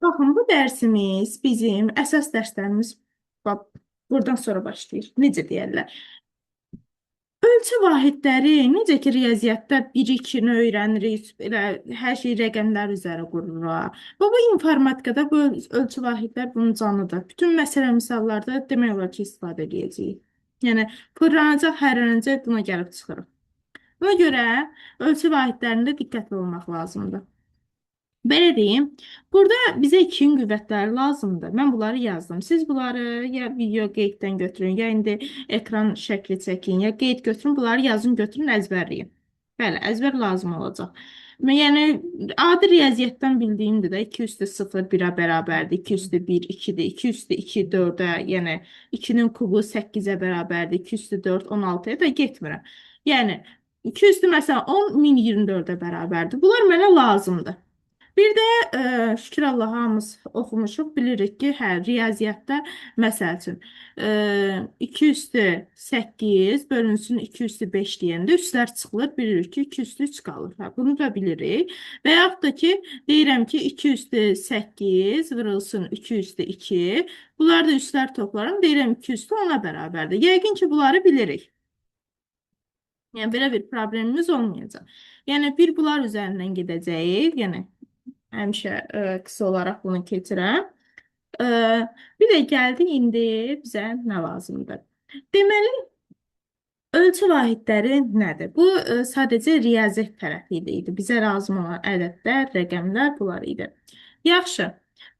Baxın, bu dərsimiz bizim əsas dərslərimiz bax, buradan sonra başlayır. Necə deyərlər? Ölçü vahidləri, necə ki, riyaziyyatda 1-2-ni öyrənirik, elə hər şey rəqəmlər üzrə qururuq. Bu informatikada bu ölçü vahidlər bunun canıdır. Bütün məsələ misallarda demək olar ki, istifadə edəcəyik. Yəni, fırlanacaq, hərlənəcək, buna gəlib çıxırıq. Buna görə ölçü vahidlərində diqqətli olmaq lazımdır. Belə deyim, burada bizə ikin qüvvətləri lazımdır. Mən bunları yazdım. Siz bunları ya video qeyddən götürün, ya indi ekran şəkli çəkin, ya qeyd götürün, bunları yazın, götürün, əzbərləyin. Bəli, əzbər lazım olacaq. Yəni, adi riyaziyyatdan bildiyimdir də 2 üstü 0 1-ə bərabərdir, 2 üstü 1 2-dir, 2 üstü 2 4-ə, yəni 2-nin kubu 8-ə bərabərdir, 2 üstü 4 16-ya da getmirəm. Yəni, 2 üstü məsələn 10 1024-ə bərabərdir. Bunlar mənə lazımdır. Bir də şükür Allaha hamımız oxumuşuq, bilirik ki, hə, riyaziyyatda məsəl üçün 2 üstü 8 bölünsün 2 üstü 5 deyəndə üstlər çıxılır, bilirik ki, 2 üstü 3 qalır. Hə, bunu da bilirik. Və yaxud da ki, deyirəm ki, 2 üstü 8 vurulsun 2 üstü 2. Bunlar da üstlər toplarım, deyirəm 2 üstü 10-a bərabərdir. Yəqin ki, bunları bilirik. Yəni, belə bir problemimiz olmayacaq. Yəni, bir bunlar üzərindən gedəcəyik. Yəni, həmişə qısa olaraq bunu keçirəm. E, Bir də gəldi indi bizə nə lazımdır? Deməli, ölçü vahidləri nədir? Bu sadəcə riyaziyyat tərəfi idi. Bizə lazım olan ədədlər, rəqəmlər bunlar idi. Yaxşı.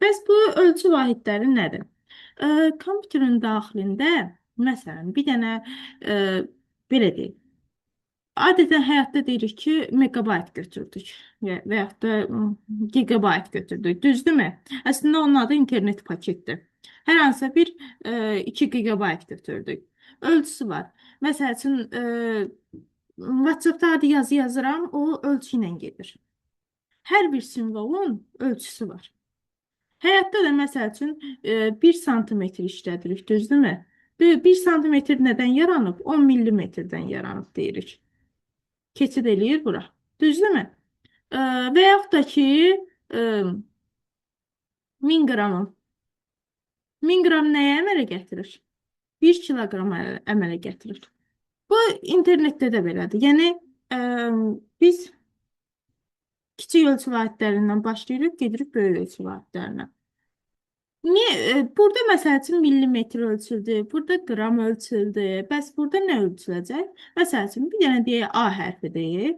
Bəs bu ölçü vahidləri nədir? Kompüterin daxilində məsələn bir dənə belə deyək. Adətən həyatda deyirik ki, megabayt götürdük və yaxud da gigabayt götürdük. Düzdürmü? Əslində onun adı internet paketdir. Hər hansısa bir 2 gigabayt götürdük. Ölçüsü var. Məsəl üçün WhatsApp-da adı yazı yazıram, o ölçü ilə gedir. Hər bir simvolun ölçüsü var. Həyatda da məsəl üçün 1 santimetr işlədirik, düzdürmü? 1 santimetr nədən yaranıb? 10 millimetrdən yaranıb deyirik. Keçid eləyir bura. Düzdürmü? Və yaxud da ki 1000 qramı. 1000 qram nəyə əmələ gətirir? 1 kiloqrama əmələ gətirir. Bu internetdə də belədir. Yəni biz kiçik ölçü vahidlərindən başlayırıq, gedirik böyük ölçü vahidlərinə. Niyə? Burada məsəl üçün millimetr ölçüldü, burada qram ölçüldü. Bəs burada nə ölçüləcək? Məsəl üçün bir dənə deyək A hərfi deyək.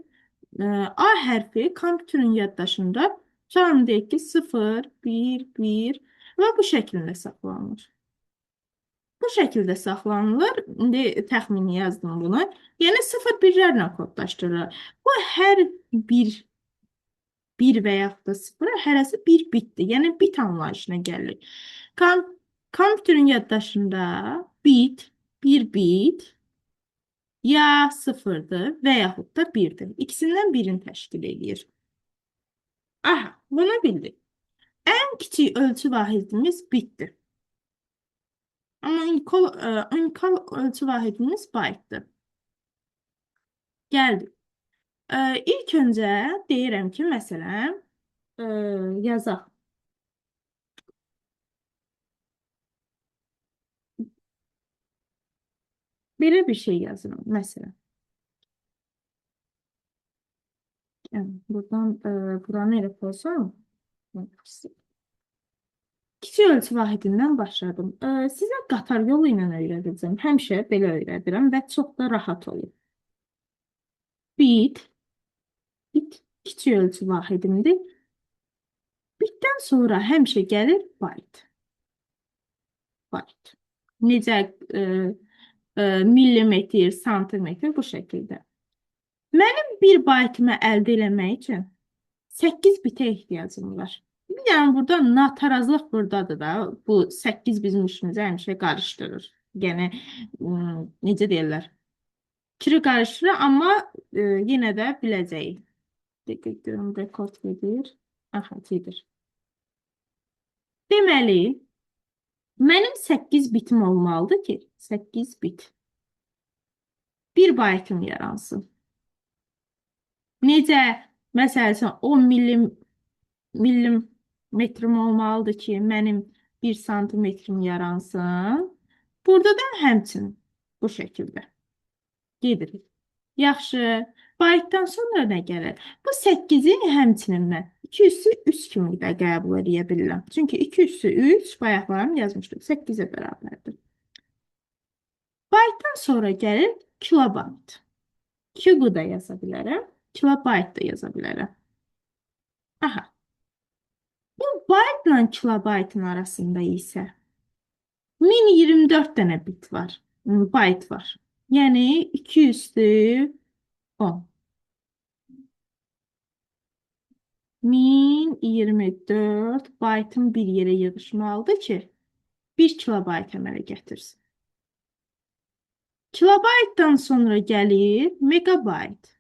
A hərfi kompüterin yaddaşında canım deyək ki 0, 1, 1 və bu şəkildə saxlanılır. Bu şəkildə saxlanılır. İndi təxmini yazdım bunu. Yəni 0 birlərlə kodlaşdırılır. Bu hər bir və yaxud da 0 hərəsi bir bitdir. Yəni bit anlayışına gəlir. Kompüterin yaddaşında bir bit ya 0-dır və yaxud da 1-dir. İkisindən birini təşkil edir. Aha, bunu bildik. Ən kiçik ölçü vahidimiz bitdir. Amma unikal ölçü vahidimiz baytdır. Gəldik. İlk öncə deyirəm ki, məsələn, yazaq. Belə bir şey yazıram, məsələn. Yəni, buradan buranı elə qoysam, kiçik ölçü vahidindən başladım. Sizə qatar yolu ilə öyrədəcəm. Həmişə belə öyrədirəm və çox da rahat olur. Bit kiçik ölçü vahidimdir. Bitdən sonra həmişə gəlir byte. Byte. Necə millimetr, santimetr bu şəkildə. Mənim bir baytımı əldə eləmək üçün 8 bitə ehtiyacım var. Bir dənə burada natarazlıq buradadır da. Bu 8 bizim işimizi həmişə qarışdırır. Yəni, necə deyirlər? Kiri qarışdırır, amma yenə də biləcəyik. Dəqiq görüm, rekord gedir. Aha, gedir. Deməli, mənim 8 bitim olmalıdır ki, 8 bit. Bir baytım yaransın. Necə? Məsəl üçün 10 millim metrim olmalıdır ki, mənim 1 sm yaransın. Burada da həmçinin bu şəkildə gedirik. Yaxşı. Baytdan sonra nə gəlir? Bu 8-i həmçinin mən 2 üssü 3 kimi də qəbul edə bilirəm. Çünki 2 üssü 3 bayaqlarım yazmışdıq. 8-ə bərabərdir. Baytdan sonra gəlir kilobayt. Cubu da yaza bilərəm. Kilobayt da yaza bilərəm. Aha. Bu baytla kilobaytın arasında isə 1024 dənə bit var. Bayt var. Yəni 2 üstü 10. 1024 baytın bir yerə yığışmalıdır ki, 1 kilobayt əmələ gətirsin. Kilobaytdan sonra gəlir megabayt.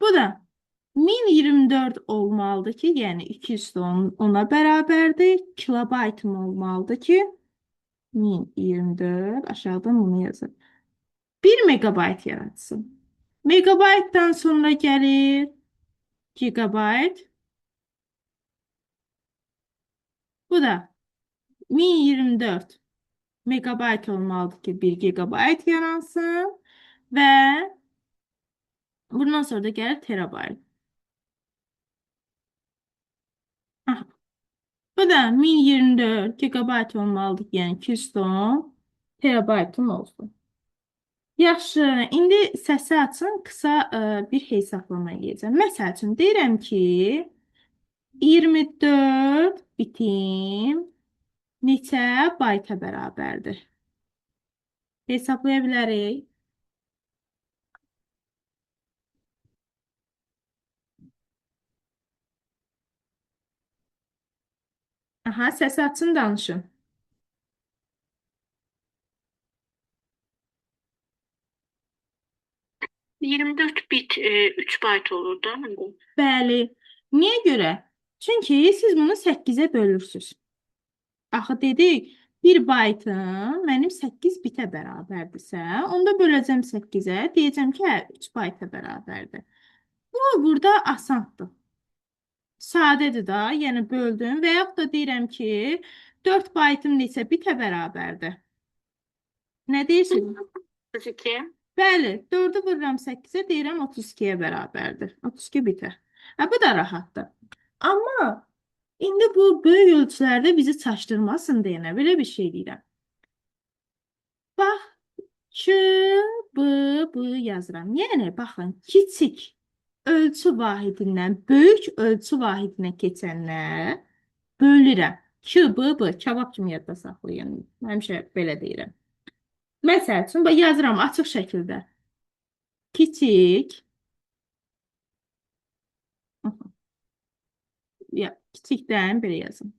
Bu da 1024 olmalıdır ki, yəni 210 ona bərabərdir. Kilobaytım olmalıdır ki, 1024 aşağıdan bunu yazır. 1 megabayt yaratsın. Megabaytdan sonra gəlir gigabayt. Bu da 1024 megabayt olmalıdır ki, 1 gigabayt yaransın. Və bundan sonra da gəlir terabayt. Aha. Bu da 1024 gigabayt olmalıdır ki, yəni 210 terabaytım olsun. Yaxşı, indi səsi açın, qısa bir hesablama edəcəm. Məsəl üçün, deyirəm ki, 24 bitim neçə bayta bərabərdir? Hesablaya bilərik. Aha, səsi açın, danışın. 24 bit 3 byte olurdu. Bəli. Niyə görə? Çünki siz bunu 8-ə bölürsünüz. Axı dedik, 1 baytım mənim 8 bitə bərabərdirsə, onda böləcəm 8-ə, deyəcəm ki, hə, 3 bayta bərabərdir. Bu, burada asandır. Sadədir da, yəni böldüm və yaxud da deyirəm ki, 4 baytım neçə bitə bərabərdir? Nə deyirsiniz? 32. Bəli, 4-ü vururam 8-ə, deyirəm 32-yə bərabərdir. 32 bitə. Hə, bu da rahatdır. Amma indi bu böyük ölçülərdə bizi çaşdırmasın deyənə belə bir şey deyirəm. Bax, Ç, B, B yazıram. Yəni, baxın, kiçik ölçü vahidindən böyük ölçü vahidinə keçənlər bölürəm. Q, B, B, kebab kimi yadda saxlayın. Həmişə belə deyirəm. Məsəl üçün, yazıram açıq şəkildə. Kiçik, ya, kiçikdən belə yazın.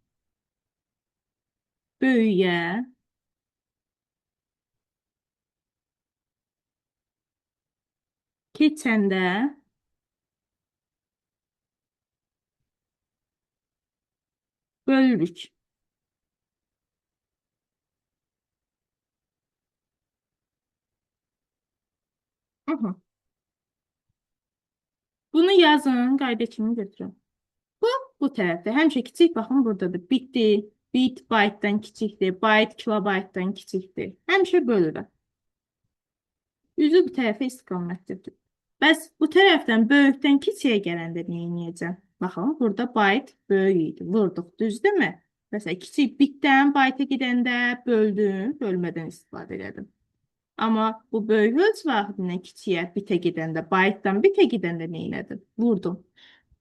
Böyüyə keçəndə bölürük. Bunu yazın, qayda kimi götürün. Bu tərəfdə. Həmişə kiçik, baxın buradadır. Bitdi. Bit baytdan kiçikdir. Bayt kilobaytdan kiçikdir. Həmişə bölürəm. Üzü bu tərəfə istiqamətlidir. Bəs bu tərəfdən böyükdən kiçiyə gələndə nə edəcəm? Baxın, burada bayt böyük idi. Vurduq, düzdürmü? Məsələn, kiçik bitdən bayta gedəndə böldüm, bölmədən istifadə edim. Amma bu böyük ölçü vahidindən kiçiyə bitə gedəndə, baytdan bitə gedəndə nə edim? Vurdum.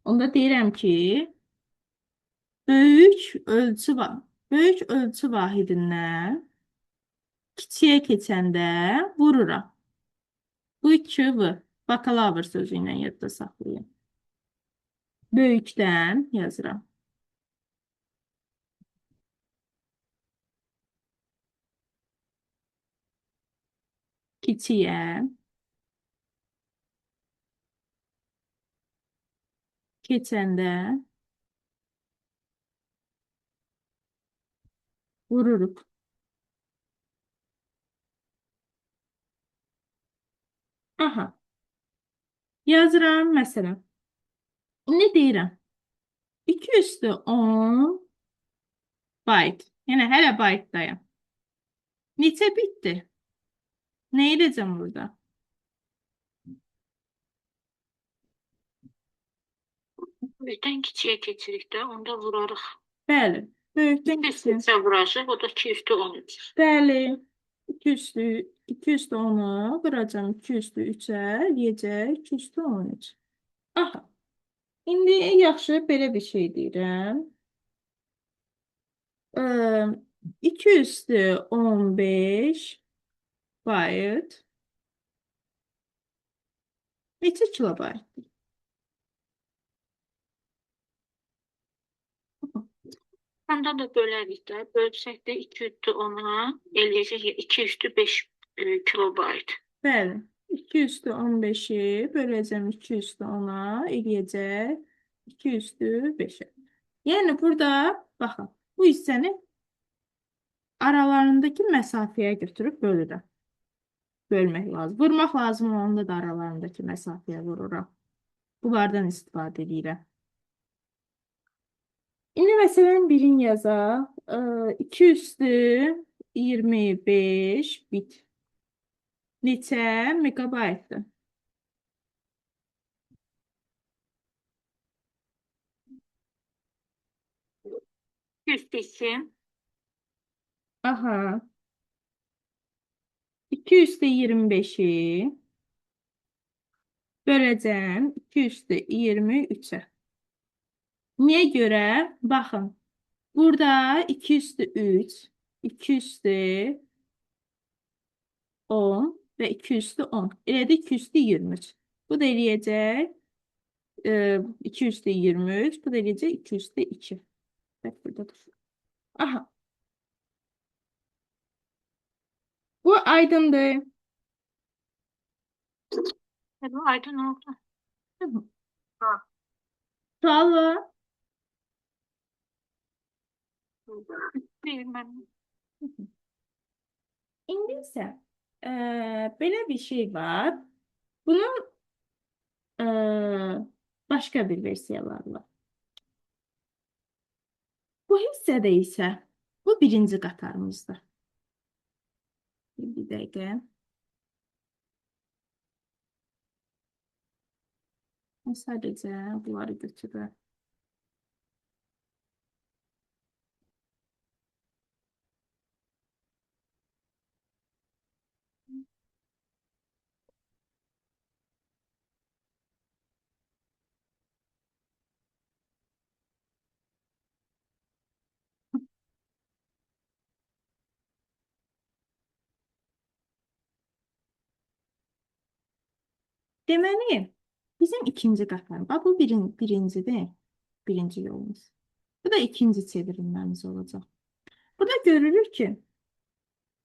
Onda deyirəm ki, böyük ölçü vahidindən kiçiyə keçəndə vururam. Bu 2V bakalavr sözü ilə yadda saxlayın. Böyükdən yazıram. Kiçiyə keçəndə vururuq. Aha. Yazıram məsələn. İndi deyirəm. 2 üstü 10 byte. Yəni hələ byte-dayım. Neçə bitdi? Nə edəcəm burada? Böyükdən kiçiyə keçirik də, onda vurarıq. Bəli. Böyükdən 2 kiçiyə. üstə vuracaq, o da 2 üstü 13. Bəli. 2 üstü 10-u vuracam 2 üstü 3-ə, eləyəcək 2 üstü 13. Aha. İndi yaxşı belə bir şey deyirəm. 2 üstü 15 byte. Neçə kilobayt? Onda da bölərik də. Bölsək də 2 üstü 10-a eləyəcək 2 üstü 5 kilobayt. Bəli. 2 üstü 15-i böləcəm 2 üstü 10-a eləyəcək 2 üstü 5-ə. Yəni burada baxın, bu hissəni aralarındakı məsafəyə götürüb bölürəm. Bölmək lazım. Vurmaq lazım olanda da aralarındakı məsafəyə vururam. Bunlardan istifadə edirəm. İndi məsələn birini yazaq. 2 üstü 25 bit. Neçə megabaytdır? Üstü 2. Aha. 2 üstü 25-i böləcəm 2 üstü 23-ə. Niyə görə? Baxın. Burada 2 üstü 3, 2 üstü 10 və 2 üstü 10. Elədi 2 üstü 23. Bu da eləyəcək 2 üstü 23. Bu da eləyəcək 2 üstü 2. Bak burada dur. Aha. Bu aydındır. Bu aydın oldu. Tamam. Ha. Sual var. Bilmem. İndi isə belə bir şey var. Bunun başqa bir versiyaları var. Bu hissədə isə bu birinci qatarımızdır. Bir dəqiqə. Sadəcə bunları götürürəm. Deməli, bizim ikinci qatar. Bax, bu birincidir. Birinci yolumuz. Bu da ikinci çevirilməmiz olacaq. Burada görülür ki,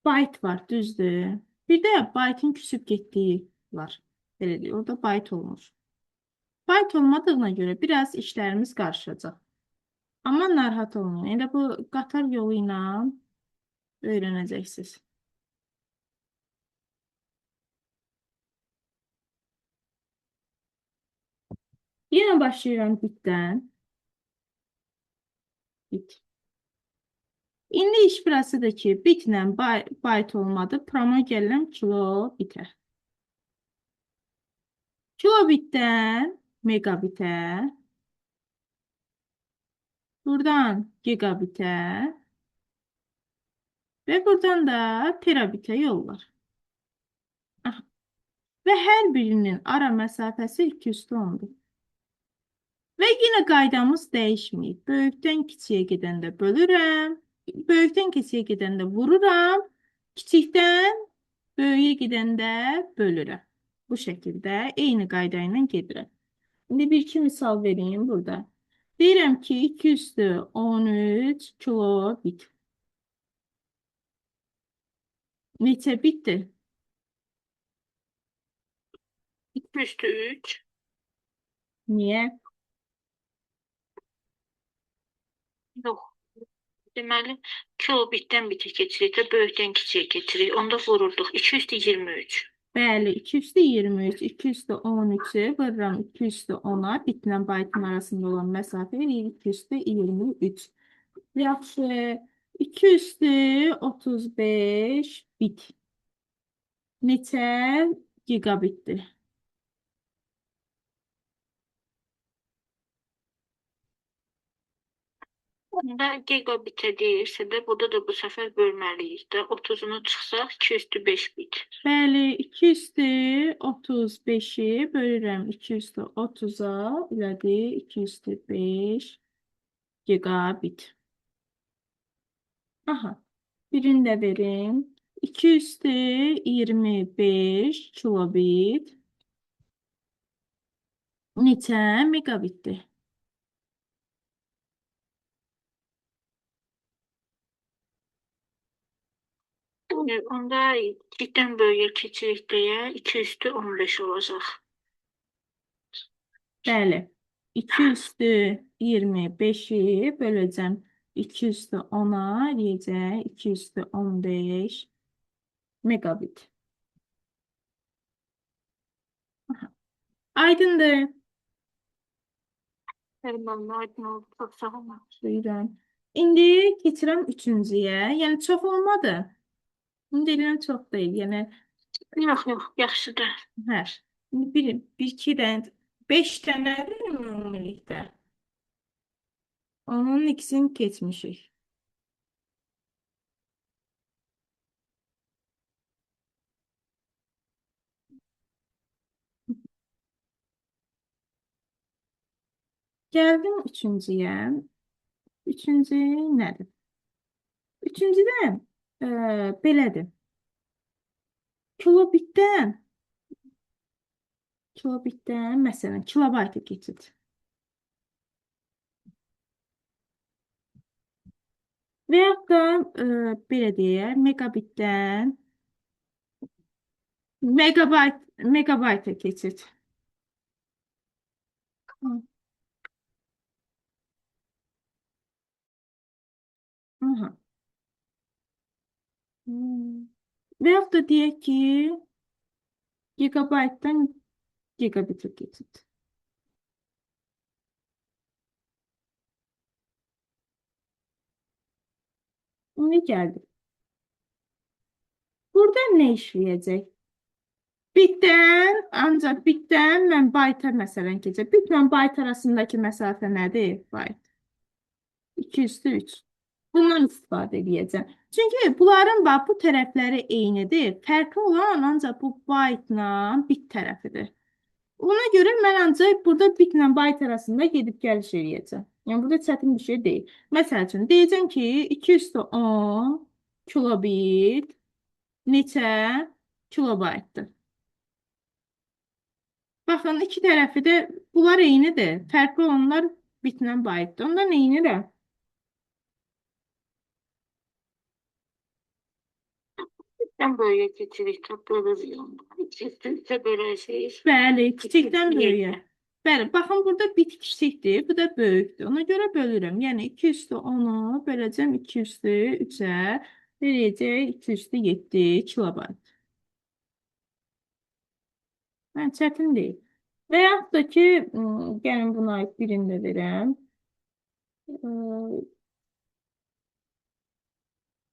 byte var, düzdür. Bir də byte'ın küsüb getdiyi var. Belə deyil, orada byte olmuş. Byte olmadığına görə biraz işlərimiz qarışacaq. Amma narahat olmayın. Elə bu qatar yolu ilə öyrənəcəksiniz. Yenə başlayıram bitdən. Bit. İndi iş burasıdır ki, bitlə byte olmadı. Promo gəlirəm kilobitə. Kilobitdən megabitə. Buradan gigabitə. Və buradan da terabitə yollar. Aha. Və hər birinin ara məsafəsi 2 üstü 10'dur. Və yenə qaydamız dəyişməyib. Böyükdən kiçiyə gedəndə bölürəm. Böyükdən kiçiyə gedəndə vururam. Kiçikdən böyüyə gedəndə bölürəm. Bu şəkildə eyni qayda ilə gedirəm. İndi bir iki misal vereyim burada. Deyirəm ki 2 üstü 13 kilobit. Neçə bitdir? 2 üstü 3. Niyə? Yox. Deməli, kilobitdən bitə keçirik də böyükdən kiçiyə keçirik. Onda vururduq. 2 üstü 23. Bəli, 2 üstü 23, 2 üstü 13-ü vururam 2 üstü 10-a. Bitlə baytın arasında olan məsafə eləyir 2 üstü 23. Yaxşı, 2 üstü 35 bit. Neçə gigabitdir? Onda gigabitə deyirsə də, burada da bu səfər bölməliyik də. 30-unu çıxsaq 2 üstü 5 bit. Bəli, 2 üstü 35-i bölürəm 2 üstü 30-a, elədi 2 üstü 5 gigabit. Aha, birini də verim. 2 üstü 25 kilobit. Neçə megabitdir? Onda 2-dən böyüyə keçirik deyə 2 üstü 15 olacaq. Bəli. 2 üstü 25-i böləcəm 2 üstü 10-a, eləyəcək 2 üstü 15 megabit. Aydındır. Məlumatın aydın oldu. Çox sağ olun. Buyurun. İndi keçirəm üçüncüyə. Yəni çox olmadı. İndi deyirəm çox deyil. Yəni Yox, yox, yaxşıdır. hər. İndi bir iki dənə, 5 dənədir ümumilikdə. Onun ikisini keçmişik. Gəldim üçüncüyə. Üçüncü nədir? Üçüncüdən belədir. Kilobitdən məsələn kilobayta keçid. Və ya da belə deyək, megabayta keçid. Aha. Və ya da deyək ki, gigabaytdan gigabitə keçid. İndi gəldik. Burada nə işləyəcək? Ancaq bitdən mən bayta məsələn keçəcək. Bitlə bayt arasındakı məsafə nədir? Bayt. 2 üstü 3. Bundan istifadə edəcəm. Çünki bunların bax, bu tərəfləri eynidir. Fərqli olan ancaq bu baytla bit tərəfidir. Ona görə mən ancaq burada bitlə bayt arasında gedib gəliş edəcəm. Yəni burada çətin bir şey deyil. Məsəl üçün deyəcəm ki, 2 üstü 10 kilobit neçə kilobaytdır? Baxın, iki tərəfi də bunlar eynidir. Fərqli olanlar bitlə baytdır. Ondan eynidir. Dən böyüyə keçirik, bölürük. İkisi böləcəyik. Bəli, kiçikdən böyüyə. Bəli, baxın burada bit kiçikdir, bu da böyükdür. Ona görə bölürəm. Yəni 2 üstü 10-u böləcəm 2 üstü 3-ə, verəcək 2 üstü 7 kilobayt. Yəni çətin deyil. Və yaxud da ki, gəlin buna aid birini də verəm.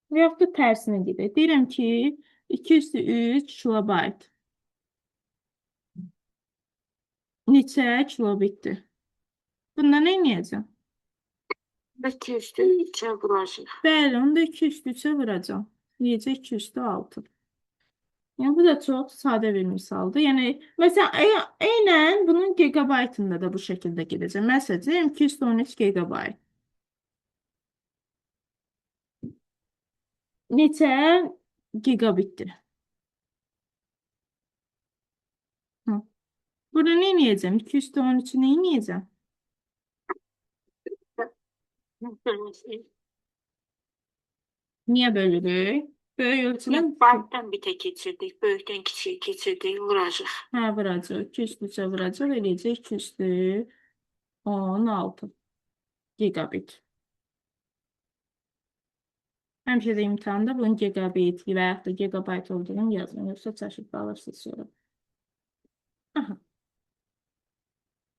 Və yaxud da tərsinə gedək. Deyirəm ki, 2 üstü 3 kilobayt. Neçə kilobitdir? Bundan nə edəcəm? 2 üstü 3'ə vuracaq. Bəli, onu da 2 üstü 3'ə vuracam. Necə 2 üstü 6. Yəni bu da çox sadə bir misaldır. Yəni məsələn eynən bunun gigabaytında da bu şəkildə gedəcəm. Məsələn 2 üstü 13 gigabayt. Neçə gigabitdir? Burada nə edəcəm? 2 üstü 13'ü nə edəcəm? Niyə bölürük? Böyük ölçüdən Baytdan bitə keçirdik, böyükdən kiçiyə keçirdik, vuracaq. hə, vuracaq. 2 üstü 3'ə vuracaq. Eləyəcək 2 üstü 16 gigabit. Həmişə də imtahanda bunun gigabit və yaxud da gigabayt olduğunu yazın. Yoxsa çaşıb qalırsınız sonra. Aha.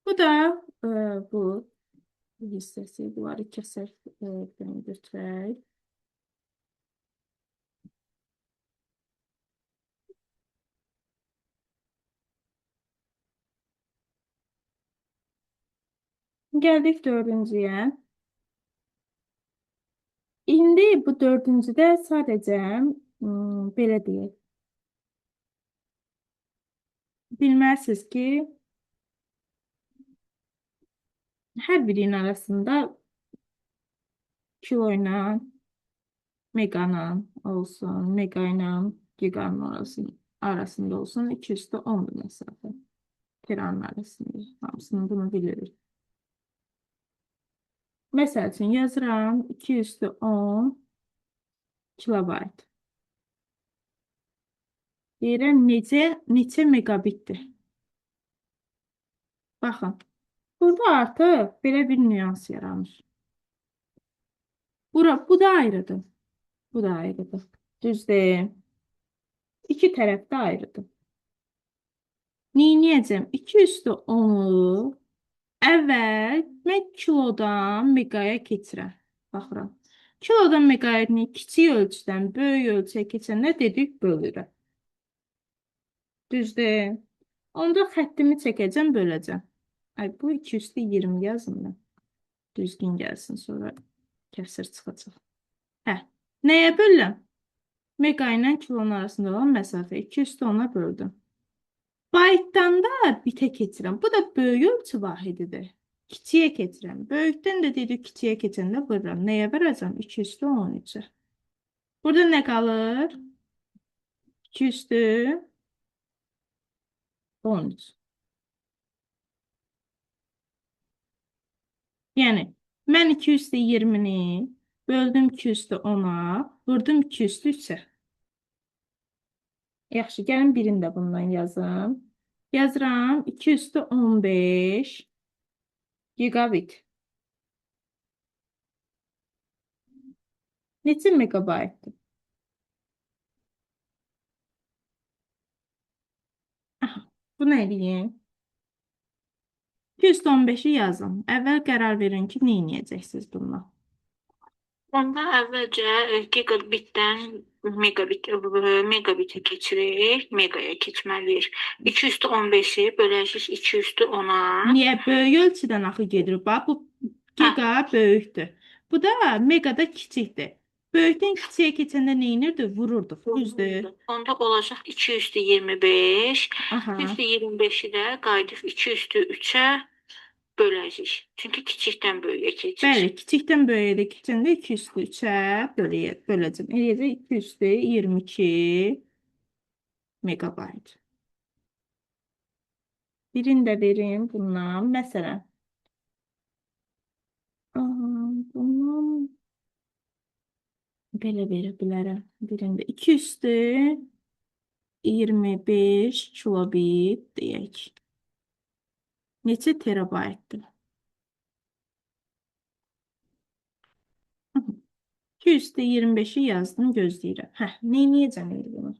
Bu da bu hissəsi. Bunları kəsək, götürək. Gəldik dördüncüyə. İndi bu dördüncüdə sadəcə belə deyək. Bilməlisiniz ki, hər birinin arasında kilo ilə, mega olsun, mega ilə giganın arasında olsun 210 məsafə. Teranın arasında. Hamısını bunu bilirik. Məsəl üçün yazıram 210 kilobayt. Deyirəm neçə megabitdir. Baxın. Burada artıq belə bir nüans yaranır. Bu da ayrıdır. Bu da ayrıdır. Düzdür. İki tərəf də ayrıdır. Neyniyəcəm? 210'u əvvəl mən kilodan megaya keçirəm. Baxıram. Kilodan megaya kiçik ölçüdən böyük ölçüyə keçəndə dedik bölürəm. Düzdür. Onda xəttimi çəkəcəm, böləcəm. Ay, bu 220 yazın da. Düzgün gəlsin, sonra kəsir çıxacaq. Hə, nəyə bölürəm? Mega ilə kilonun arasında olan məsafə 210'a böldüm. Baytdan da bitə keçirəm. Bu da böyük ölçü vahididir. Kiçiyə keçirəm. Böyükdən də dedik kiçiyə keçəndə vururam. Nəyə verəcəm? 213'ə. Burada nə qalır? 213. Yəni, mən 220'ni böldüm 210'a, vurdum 203'ə. Yaxşı, gəlin birini də bundan yazım. Yazıram 215 gigabit. Neçə megabaytdır? Aha, bunu eləyim. 215'i yazın. Əvvəl qərar verin ki, nə edəcəksiniz bununla? Onda əvvəlcə gigabitdən megabitə keçirik, megaya keçməliyik. 215'i böləcək 210'a. Niyə? Böyük ölçüdən axı gedir. Bax, bu giga böyükdür. Bu da megada kiçikdir. Böyükdən kiçiyə keçəndə nə edirdi? Vururduq. Düzdür. Onda olacaq 225. Aha. 225'i də qayıdıb 203'ə böləcək. Çünki kiçikdən böyüyə keçir. Bəli, kiçikdən böyüyə keçəndə 203'ə böləcəm. Eləyəcək 222 megabayt. Birini də verin bundan. Məsələn. Bunun belə verə bilərəm. Birində 225 kilobit deyək. Neçə terabaytdır? 225'i yazdım, gözləyirəm. Hə, neyniyəcəm indi bunu?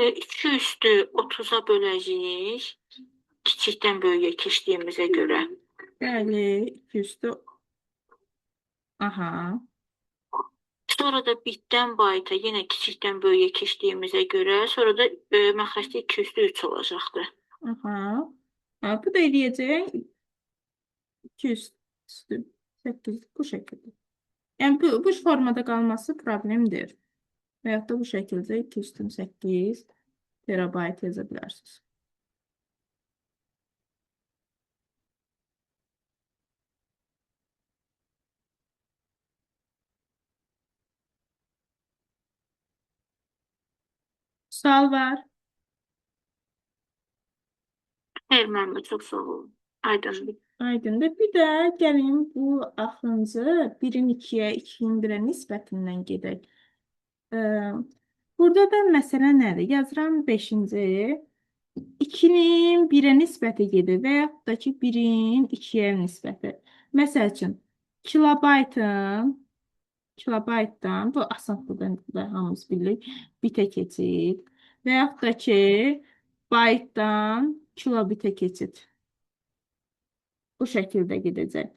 İki üstü 30'a böləcəyik. Kiçikdən böyüyə keçdiyimizə görə. Bəli, 200'də. Aha. Sonra da bitdən bayta yenə kiçikdən böyüyə keçdiyimizə görə, sonra da məxrəcdə 203 olacaqdır. Aha. Ha, bu da eləyəcək 208 bu şəkildə. Yəni bu formada qalması problemdir. Və yaxud da bu şəkildə 208 terabayt yaza bilərsiniz. Sual var. Xeyr, müəllimə, çox sağ olun. Aydındır. Aydındır. Bir də gəlin bu axırıncı 1'in 2'yə, 2'nin 1'ə nisbətindən gedək. Burada da məsələ nədir? Yazıram 5-ci. 2-nin 1-ə nisbəti gedir və yaxud da ki 1-in 2-yə nisbəti. Məsəl üçün kilobaytın kilobaytdan bu asanlıqdan da hamımız bilirik bitə keçid və yaxud da ki baytdan kilobitə keçid. Bu şəkildə gedəcək.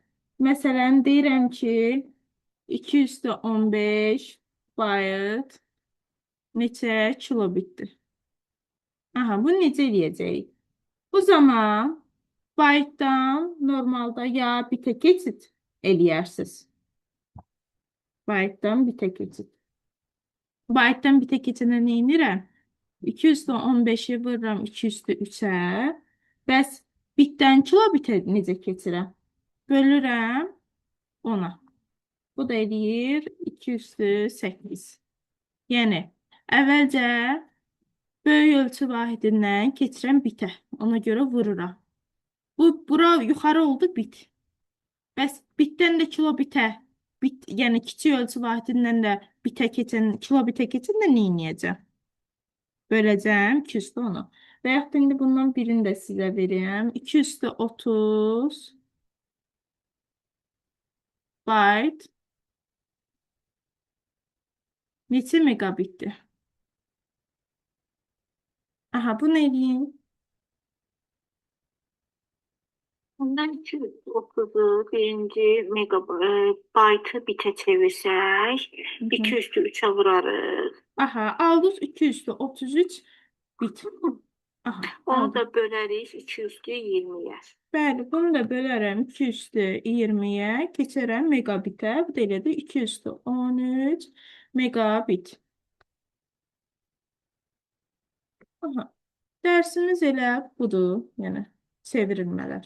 Məsələn deyirəm ki 215 bayt neçə kilobitdir? Aha, bunu necə eləyəcəyik? Bu zaman baytdan normalda ya bitə keçid eləyərsiniz. Baytdan bitə keçid. Baytdan bitə keçəndə nə edirəm? 215-i vururam 2/3-ə. Bəs bitdən kilobitə necə keçirəm? Bölürəm 10-a. Bu da eləyir 2/8. Yəni, əvvəlcə böyük ölçü vahidindən keçirəm bitə. Ona görə vururam. Bura yuxarı oldu bit. Bəs bitdən də kilobitə, yəni kiçik ölçü vahidindən də kilobitə keçən də nə edəcəm? Böləcəm 2/10-u. Və yaxud da indi bundan birini də sizə vereyim. 2/30 bayt neçə megabitdir? Aha, bu nə edeyim? Bundan 230'u birinci megabaytı bitə çevirsək, 2/3'ə vurarıq. Aha, aldınız 2/33 bit. Aha, Onu aldım. da bölərik 2/20'yə. Bəli, bunu da bölərəm 2/20-yə, keçərəm megabitə. Bu da elədir 2/13 megabit. Aha, dərsimiz elə budur, yəni çevrilmələr.